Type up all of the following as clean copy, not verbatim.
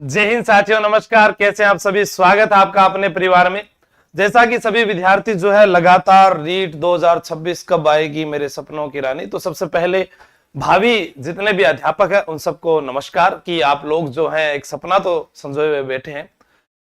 जय हिंद साथियों, नमस्कार। कैसे हैं आप सभी? स्वागत है आपका अपने परिवार में। जैसा कि सभी विद्यार्थी जो है लगातार रीट 2026 कब आएगी मेरे सपनों की रानी, तो सबसे पहले भावी जितने भी अध्यापक हैं उन सबको नमस्कार कि आप लोग जो हैं एक सपना तो संजोए हुए बैठे हैं।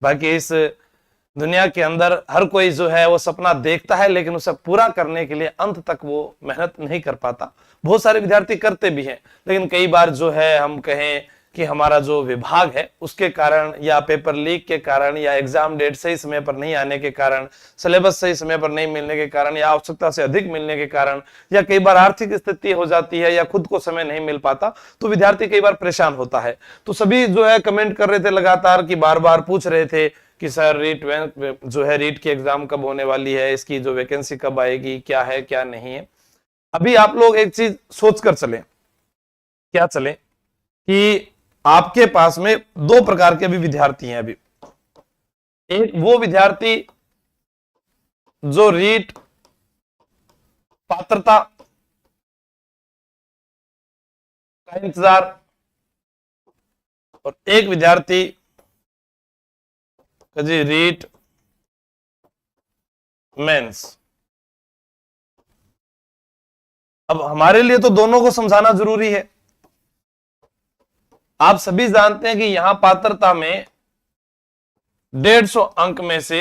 बाकी इस दुनिया के अंदर हर कोई जो है वो सपना देखता है, लेकिन उसे पूरा करने के लिए अंत तक वो मेहनत नहीं कर पाता। बहुत सारे विद्यार्थी करते भी हैं, लेकिन कई बार जो है हम कहें कि हमारा जो विभाग है उसके कारण या पेपर लीक के कारण या एग्जाम डेट सही समय पर नहीं आने के कारण, सिलेबस सही समय पर नहीं मिलने के कारण या आवश्यकता से अधिक मिलने के कारण, या कई बार आर्थिक स्थिति हो जाती है या खुद को समय नहीं मिल पाता, तो विद्यार्थी कई बार परेशान होता है। तो सभी जो है कमेंट कर रहे थे लगातार कि बार बार पूछ रहे थे कि सर रीट जो है रीट की एग्जाम कब होने वाली है, इसकी जो वैकेंसी कब आएगी, क्या है क्या नहीं है। अभी आप लोग एक चीज सोच कर चले, क्या चले कि आपके पास में दो प्रकार के भी विद्यार्थी हैं। अभी एक वो विद्यार्थी जो रीट पात्रता का इंतजार, और एक विद्यार्थी जी रीट मेंस। अब हमारे लिए तो दोनों को समझाना जरूरी है। आप सभी जानते हैं कि यहां पात्रता में 150 अंक में से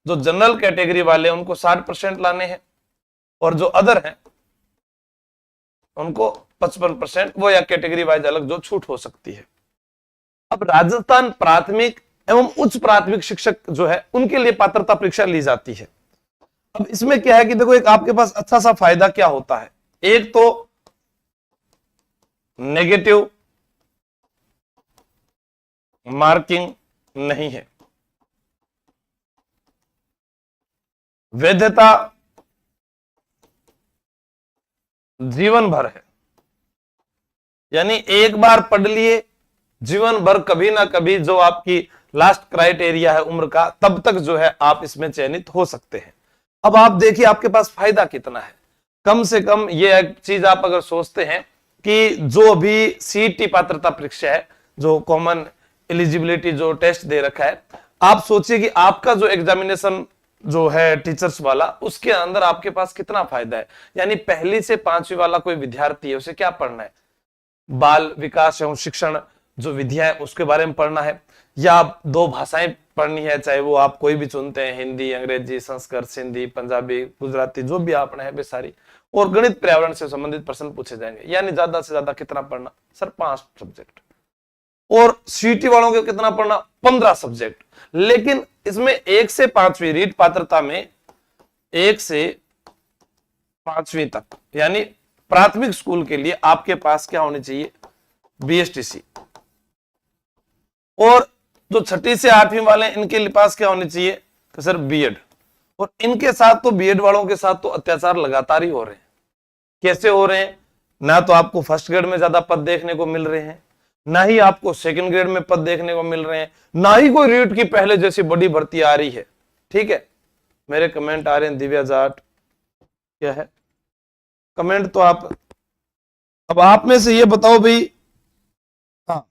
जो जनरल कैटेगरी वाले उनको 60% लाने हैं, और जो अदर हैं उनको 55%, वो या कैटेगरी वाइज अलग जो छूट हो सकती है। अब राजस्थान प्राथमिक एवं उच्च प्राथमिक शिक्षक जो है उनके लिए पात्रता परीक्षा ली जाती है। अब इसमें क्या है कि देखो, एक आपके पास अच्छा सा फायदा क्या होता है। एक तो नेगेटिव मार्किंग नहीं है, वैधता जीवन भर है, यानी एक बार पढ़ लिए जीवन भर कभी ना कभी जो आपकी लास्ट क्राइटेरिया है उम्र का, तब तक जो है आप इसमें चयनित हो सकते हैं। अब आप देखिए आपके पास फायदा कितना है। कम से कम ये एक चीज आप अगर सोचते हैं कि जो अभी सीईटी पात्रता परीक्षा है, जो कॉमन एलिजिबिलिटी जो टेस्ट दे रखा है, आप सोचिए कि आपका जो एग्जामिनेशन जो है टीचर्स वाला, उसके अंदर आपके पास कितना फायदा है। यानी पहली से 5वीं वाला कोई विद्यार्थी है, उसे क्या पढ़ना है? बाल विकास एवं शिक्षण जो विधियां है उसके बारे में पढ़ना है, या 2 भाषाएं पढ़नी है, चाहे वो आप कोई भी चुनते हैं, हिंदी, अंग्रेजी, संस्कृत, सिंधी, पंजाबी, गुजराती, जो भी आपने है वे सारी, और गणित पर्यावरण से संबंधित प्रश्न पूछे जाएंगे। यानी ज्यादा से ज्यादा कितना पढ़ना सर? 5 सब्जेक्ट। और सीटी वालों को कितना पढ़ना? 15 सब्जेक्ट। लेकिन इसमें 1 से 5वीं रीट पात्रता में 1 से 5वीं तक, यानी प्राथमिक स्कूल के लिए आपके पास क्या होनी चाहिए? बीएसटीसी। और जो 6ठी से 8वीं वाले इनके पास क्या होनी चाहिए? तो सर बीएड। और इनके साथ तो बीएड वालों के साथ तो अत्याचार लगातार ही हो रहे हैं। कैसे हो रहे हैं? ना तो आपको फर्स्ट ग्रेड में ज्यादा पद देखने को मिल रहे हैं, ना ही आपको सेकंड ग्रेड में पद देखने को मिल रहे हैं, ना ही कोई रीट की पहले जैसी बड़ी भर्ती आ रही है। ठीक है, मेरे कमेंट आ रहे हैं। दिव्या जाट क्या है कमेंट? तो आप अब आप में से ये बताओ भाई। हाँ,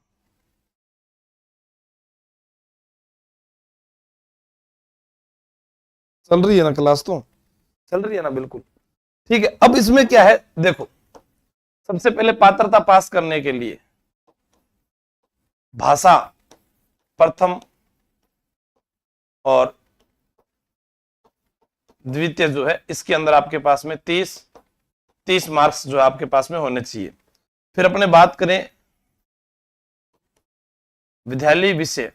चल रही है ना क्लास? तो चल रही है ना? बिल्कुल ठीक है। अब इसमें क्या है देखो, सबसे पहले पात्रता पास करने के लिए भाषा प्रथम और द्वितीय जो है, इसके अंदर आपके पास में 30 मार्क्स जो आपके पास में होने चाहिए। फिर अपने बात करें विद्यालय विषय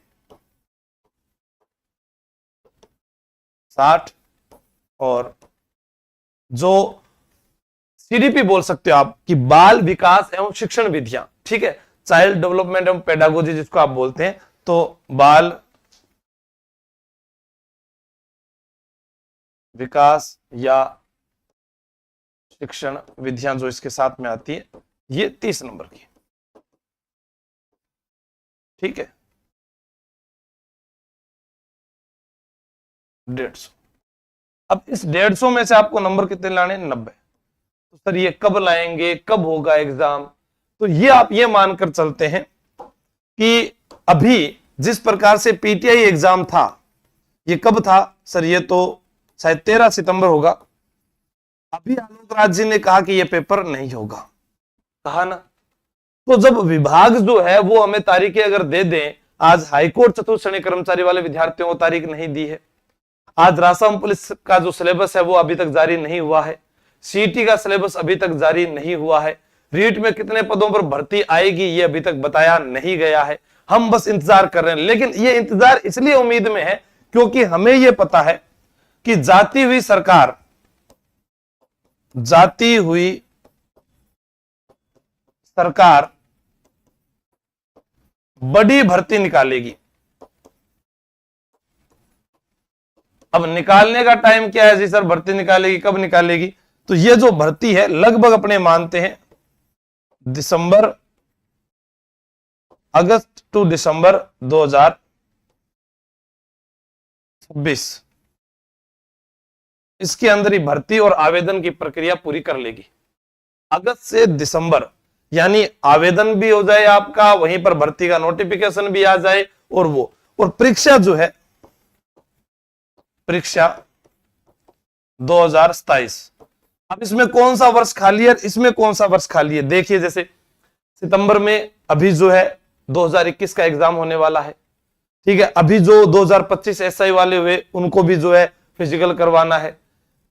60, और जो सीडीपी बोल सकते हो आप कि बाल विकास एवं शिक्षण विधियां, ठीक है, चाइल्ड डेवलपमेंट एवं पेडागोजी जिसको आप बोलते हैं, तो बाल विकास या शिक्षण विधियां जो इसके साथ में आती है, ये 30 नंबर की। ठीक है, 150। अब इस 150 में से आपको नंबर कितने लाने? 90। तो सर ये कब लाएंगे, कब होगा एग्जाम? तो ये आप ये मानकर चलते हैं कि अभी जिस प्रकार से पीटीआई एग्जाम था, ये कब था सर? ये तो शायद 13 सितंबर होगा। अभी आलोक राज जी ने कहा कि ये पेपर नहीं होगा, कहा ना। तो जब विभाग जो है वो हमें तारीखें अगर दे दें, आज हाईकोर्ट चतुर्थ श्रेणी कर्मचारी वाले विद्यार्थियों को तारीख नहीं दी है, आज राजस्थान पुलिस का जो सिलेबस है वो अभी तक जारी नहीं हुआ है, सीईटी का सिलेबस अभी तक जारी नहीं हुआ है, रीट में कितने पदों पर भर्ती आएगी ये अभी तक बताया नहीं गया है। हम बस इंतजार कर रहे हैं, लेकिन ये इंतजार इसलिए उम्मीद में है क्योंकि हमें यह पता है कि जाती हुई सरकार, जाती हुई सरकार बड़ी भर्ती निकालेगी। अब निकालने का टाइम क्या है जी सर? भर्ती निकालेगी, कब निकालेगी? तो ये जो भर्ती है लगभग अपने मानते हैं दिसंबर, अगस्त टू दिसंबर 2026, इसके अंदर ही भर्ती और आवेदन की प्रक्रिया पूरी कर लेगी। अगस्त से दिसंबर, यानी आवेदन भी हो जाए आपका, वहीं पर भर्ती का नोटिफिकेशन भी आ जाए, और परीक्षा जो है, परीक्षा 2027। अब इसमें कौन सा वर्ष खाली है, इसमें कौन सा वर्ष खाली है? देखिए, जैसे सितंबर में अभी जो है 2021 का एग्जाम होने वाला है, ठीक है। अभी जो 2025 एसआई वाले हुए उनको भी जो है फिजिकल करवाना है।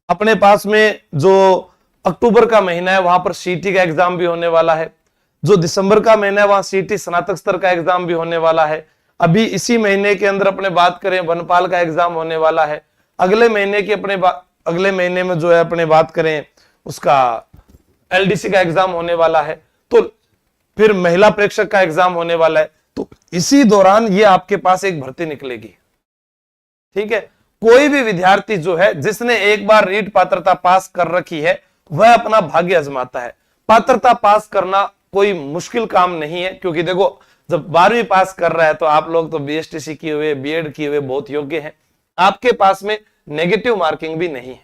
अपने पास में जो अक्टूबर का महीना है वहां पर सीईटी का एग्जाम भी होने वाला है। जो दिसंबर का महीना है वहां सीईटी स्नातक स्तर का एग्जाम भी होने वाला है। अभी इसी महीने के अंदर अपने बात करें वनपाल का एग्जाम होने वाला है। अगले महीने की अगले महीने में जो है अपने बात करें उसका एलडीसी का एग्जाम होने वाला है, तो फिर महिला प्रेक्षक का एग्जाम होने वाला है। तो इसी दौरान ये आपके पास एक भर्ती निकलेगी, ठीक है। कोई भी विद्यार्थी जो है जिसने एक बार रीट पात्रता पास कर रखी है वह अपना भाग्य आजमाता है। पात्रता पास करना कोई मुश्किल काम नहीं है, क्योंकि देखो जब 12वीं पास कर रहा है तो आप लोग तो बीएसटीसी किए हुए, बीएड किए हुए बहुत योग्य हैं, आपके पास में नेगेटिव मार्किंग भी नहीं है।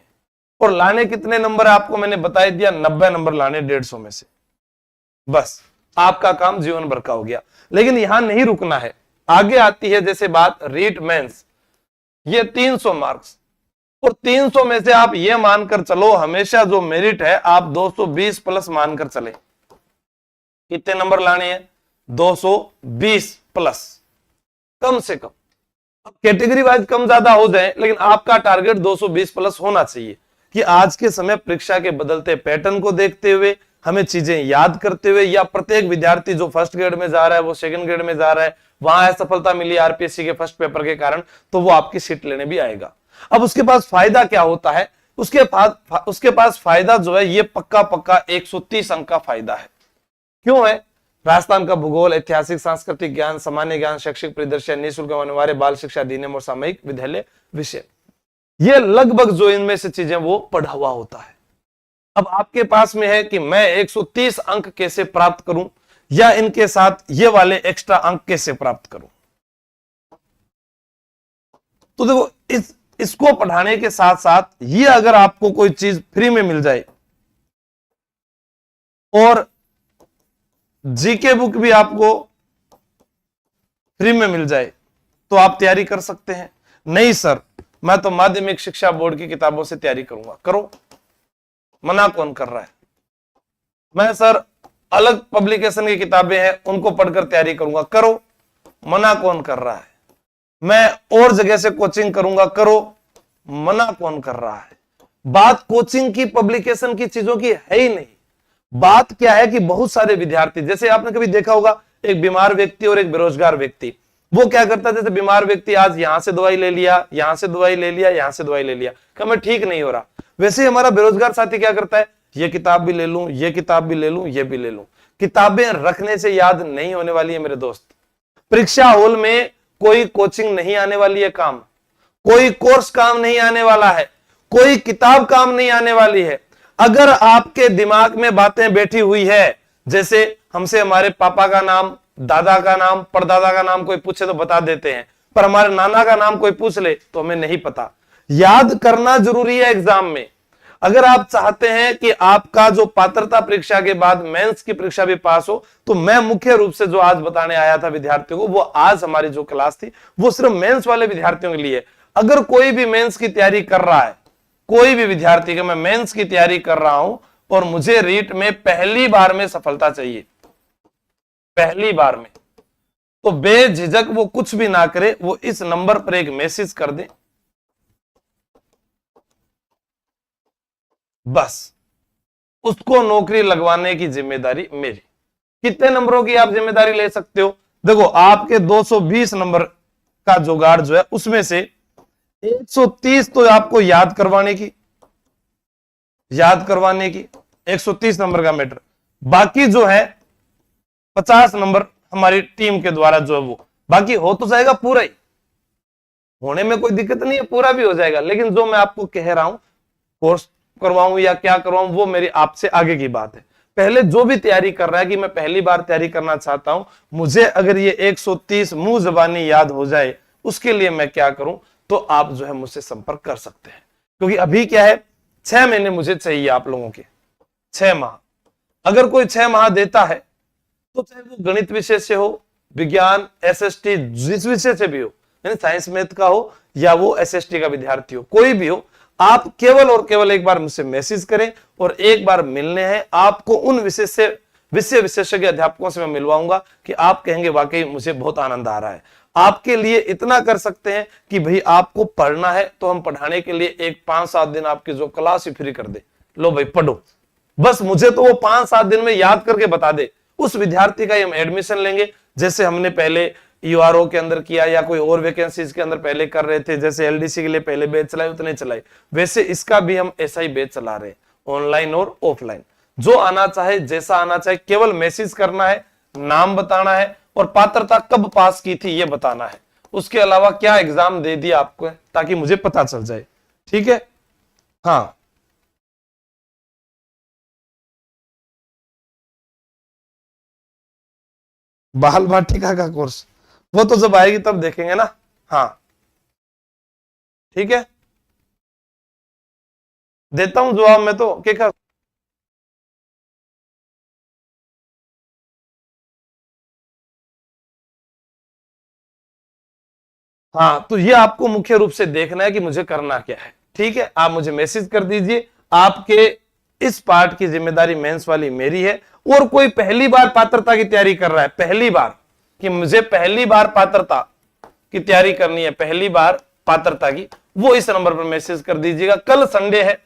और लाने कितने नंबर आपको मैंने बता दिया, 90 नंबर लाने 150 में से, बस आपका काम जीवन भर का हो गया। लेकिन यहां नहीं रुकना है, आगे आती है जैसे बात रीट मेंस, ये 300 मार्क्स, और 300 में से आप ये मानकर चलो हमेशा जो मेरिट है आप 220 प्लस मानकर चले। कितने नंबर लाने हैं? 220 प्लस कम से कम। अब कैटेगरी वाइज कम ज्यादा हो जाए, लेकिन आपका टारगेट 220 प्लस होना चाहिए कि आज के समय परीक्षा के बदलते पैटर्न को देखते हुए, हमें चीजें याद करते हुए, या प्रत्येक विद्यार्थी जो फर्स्ट ग्रेड में जा रहा है वो सेकंड ग्रेड में जा रहा है, वहां असफलता मिली आरपीएससी के फर्स्ट पेपर के कारण, तो वो आपकी सीट लेने भी आएगा। अब उसके पास फायदा क्या होता है? उसके पास फायदा जो है ये पक्का 130 अंक का फायदा है। क्यों है? राजस्थान का भूगोल, ऐतिहासिक, सांस्कृतिक ज्ञान, सामान्य ज्ञान, शैक्षिक परिदृश्य, निःशुल्क अनिवार्य बाल शिक्षा अधिनियम और सामयिक विद्यालय विषय, ये लगभग जो इनमें से चीजें वो पढ़ा हुआ होता है। अब आपके पास में है कि मैं 130 अंक कैसे प्राप्त करूं, या इनके साथ ये वाले एक्स्ट्रा अंक कैसे प्राप्त करूं। तो देखो, इसको पढ़ाने के साथ साथ ये अगर आपको कोई चीज फ्री में मिल जाए और जीके बुक भी आपको फ्री में मिल जाए तो आप तैयारी कर सकते हैं। नहीं सर, मैं तो माध्यमिक शिक्षा बोर्ड की किताबों से तैयारी करूंगा, करो, मना कौन कर रहा है। मैं सर अलग पब्लिकेशन की किताबें हैं उनको पढ़कर तैयारी करूंगा, करो, मना कौन कर रहा है। मैं और जगह से कोचिंग करूंगा, करो, मना कौन कर रहा है। बात कोचिंग की, पब्लिकेशन की चीजों की है ही नहीं। बात क्या है कि बहुत सारे विद्यार्थी, जैसे आपने कभी देखा होगा एक बीमार व्यक्ति और एक बेरोजगार व्यक्ति, वो क्या करता है, जैसे बीमार व्यक्ति आज यहां से दवाई ले लिया, यहां से दवाई ले लिया, यहां से दवाई ले लिया, क्या मैं ठीक नहीं हो रहा। वैसे ही हमारा बेरोजगार साथी क्या करता है, ये किताब भी ले लूं, ये किताब भी ले लूं, ये भी ले लूं। किताबें रखने से याद नहीं होने वाली है मेरे दोस्त। परीक्षा हॉल में कोई कोचिंग नहीं आने वाली है काम, कोई कोर्स काम नहीं आने वाला है, कोई किताब काम नहीं आने वाली है। अगर आपके दिमाग में बातें बैठी हुई है, जैसे हमसे हमारे पापा का नाम, दादा का नाम, परदादा का नाम कोई पूछे तो बता देते हैं, पर हमारे नाना का नाम कोई पूछ ले तो हमें नहीं पता। याद करना जरूरी है एग्जाम में। अगर आप चाहते हैं कि आपका जो पात्रता परीक्षा के बाद मेंस की परीक्षा भी पास हो, तो मैं मुख्य रूप से जो आज बताने आया था विद्यार्थियों को, वो आज हमारी जो क्लास थी वो सिर्फ मेंस वाले विद्यार्थियों के लिए। अगर कोई भी मेंस की तैयारी कर रहा है, कोई भी विद्यार्थी का, मैं मेंस की तैयारी कर रहा हूं और मुझे रीट में पहली बार में सफलता चाहिए, पहली बार में, तो बेझिझक वो कुछ भी ना करे, वो इस नंबर पर एक मैसेज कर दे, बस उसको नौकरी लगवाने की जिम्मेदारी मेरी। कितने नंबरों की आप जिम्मेदारी ले सकते हो? देखो, आपके 220 नंबर का जुगाड़ जो है उसमें से 130 तो आपको याद करवाने की, 130 नंबर का मैटर, बाकी जो है 50 नंबर हमारी टीम के द्वारा जो है वो, बाकी हो तो जाएगा पूरा ही, होने में कोई दिक्कत नहीं है, पूरा भी हो जाएगा। लेकिन जो मैं आपको कह रहा हूं, कोर्स करवाऊं या क्या करवाऊं, वो मेरी आपसे आगे की बात है। पहले जो भी तैयारी कर रहा है कि मैं पहली बार तैयारी करना चाहता हूं, मुझे अगर ये 130 मुंह जबानी याद हो जाए, उसके लिए मैं क्या करूं, तो आप जो है मुझसे संपर्क कर सकते हैं। क्योंकि अभी क्या है, 6 महीने मुझे चाहिए आप लोगों के, 6 माह। अगर कोई 6 माह देता है, तो चाहे वो गणित विषय से हो, विज्ञान, एसएसटी, जिस विषय से भी हो, यानी साइंस मैथ का हो या वो एसएसटी का विद्यार्थी हो, कोई भी हो, आप केवल और केवल एक बार मुझसे मैसेज करें और एक बार मिलने हैं। आपको उन विषय विशेषज्ञ अध्यापकों से मैं मिलवाऊंगा कि आप कहेंगे वाकई मुझे बहुत आनंद आ रहा है। आपके लिए इतना कर सकते हैं कि भाई आपको पढ़ना है तो हम पढ़ाने के लिए एक 5-7 दिन आपकी जो क्लास ही फ्री कर दे, लो भाई पढ़ो, बस मुझे तो वो 5-7 दिन में याद करके बता दे, उस विद्यार्थी का हम एडमिशन लेंगे। जैसे हमने पहले यूआरओ के अंदर किया या कोई और वैकेंसीज के अंदर पहले कर रहे थे, जैसे एलडीसी के लिए पहले बैच चलाए उतने चलाए, वैसे इसका भी हम ऐसा ही बैच चला रहे हैं, ऑनलाइन और ऑफलाइन। जो आना चाहे, जैसा आना चाहे, केवल मैसेज करना है, नाम बताना है और पात्रता कब पास की थी ये बताना है। उसके अलावा क्या एग्जाम दे दिया आपको, ताकि मुझे पता चल जाए, ठीक है। हाँ, बाल भाटिका का कोर्स, वो तो जब आएगी तब देखेंगे ना। हाँ ठीक है, देता हूं जवाब मैं तो क्या। हाँ, तो ये आपको मुख्य रूप से देखना है कि मुझे करना क्या है, ठीक है। आप मुझे मैसेज कर दीजिए, आपके इस पार्ट की जिम्मेदारी मेंस वाली मेरी है। और कोई पहली बार पात्रता की तैयारी कर रहा है, पहली बार, कि मुझे पहली बार पात्रता की तैयारी करनी है, पहली बार पात्रता की, वो इस नंबर पर मैसेज कर दीजिएगा। कल संडे है,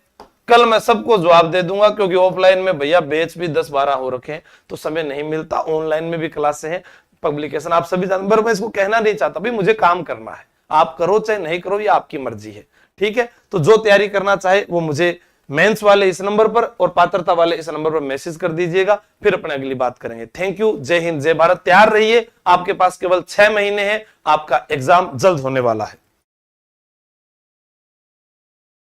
कल मैं सबको जवाब दे दूंगा, क्योंकि ऑफलाइन में भैया बैच भी 10-12 हो रखे हैं तो समय नहीं मिलता, ऑनलाइन में भी क्लासें हैं, पब्लिकेशन आप सभी जानते हैं। मैं इसको कहना नहीं चाहता भाई, मुझे काम करना है, आप करो चाहे नहीं करो, ये आपकी मर्जी है, ठीक है। तो जो तैयारी करना चाहे वो मुझे मेंस वाले इस नंबर पर और पात्रता वाले इस नंबर पर मैसेज कर दीजिएगा, फिर अपने अगली बात करेंगे। थैंक यू, जय हिंद, जय भारत। तैयार रहिए, आपके पास केवल 6 महीने हैं, आपका एग्जाम जल्द होने वाला है।